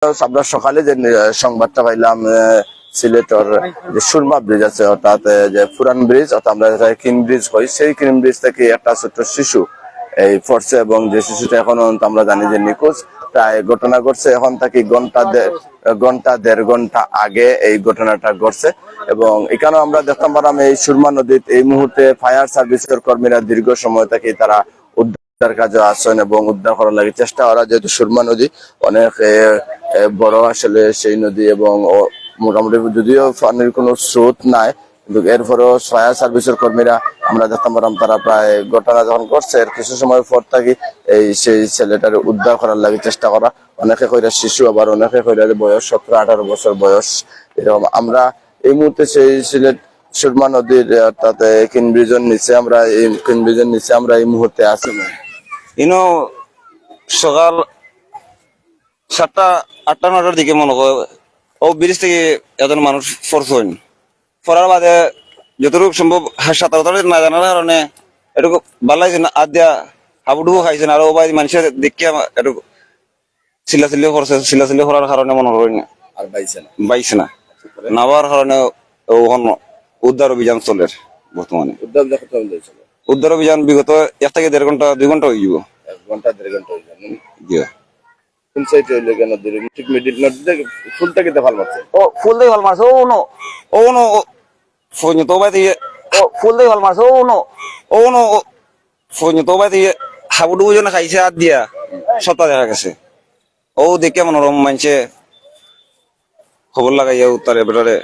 আমরা সকালে যে সংবাদটা পাইলাম সিলেটর যে সুরমা ব্রিজ আছে অর্থাৎ যে পুরান ব্রিজ অর্থাৎ আমরা কিং ব্রিজ কই সেই কিং ব্রিজ থেকে একটা ছোট্ট শিশু এই পড়ছে এবং যে শিশুটা এখনো আমরা জানি যে নিখোঁজ। প্রায় ঘটনা ঘটছে এখন থেকে দেড় ঘন্টা আগে এই ঘটনাটা ঘটছে এবং এখানেও আমরা দেখতাম পারলাম এই সুরমা নদীতে এই মুহূর্তে ফায়ার সার্ভিসের কর্মীরা দীর্ঘ সময় থেকে তারা উদ্ধার কাজে আসেন এবং উদ্ধার করার লাগে চেষ্টা করা, যেহেতু সুরমা নদী অনেক বড় আসলে সেই নদী এবং মোটামুটি যদিও পানির কোনো স্রোত নাই কিন্তু এরপরেও ফায়ার সার্ভিসের কর্মীরা আমরা দেখতাম পারলাম তারা প্রায় ঘটনা যখন ঘটছে এর কিছু সময় পর থাকি সেই ছেলেটার উদ্ধার করার লাগে চেষ্টা করা। অনেকে কইরা শিশু আবার অনেকে কইরা বয়স 17-18 বছর বয়স এরকম। আমরা এই মুহূর্তে সেই সিলেট সুরমা নদীর অর্থাৎ কিং ব্রিজের নিচে আমরা এই মুহূর্তে আছি। ইনো সকাল 7টা-8টা-9টার দিকে মনে হয় ও ব্রিজ থেকে এজন মানুষ পড়ছেন। পড়ার বাদে যতটুকু সম্ভব সাঁতার না জানার কারণে এটুকু ভাল লাগছে না, আদিয়া হাবুডুবু খাইছেন আর ও বাই মানুষের দেখে একটু চিল্লাচিল্লি করছে, চিল্লাচিল্লি করার কারণে মনে হয় না আর বাইছে না নাবার কারণে ওখান উদ্ধার অভিযান চলে বর্তমানে। উদ্ধার অভিযান বিগত 1 থেকে 1.5 ঘন্টা 2 ঘন্টা হয়ে যাব। 1 ঘন্টা 1.5 ঘন্টা হয়ে যাবে। কোন সাইডে হইলে কেন ঠিক মিডিল নদীতে ফুলটা কেটে ভাল মারছে। ও ফুল দিয়ে ভাল মারছে ও নো ফোন তো বাই দিয়ে ও ফুল দিয়ে ভাল মারছে ও নো ফোন তো বাই দিয়ে হাবুডুবু জন খাইছে আর দিয়া সপ্তাহ দেখা গেছে। ও দেখে মনোরম মানছে খবর লাগাইয়া উত্তরে বেটারে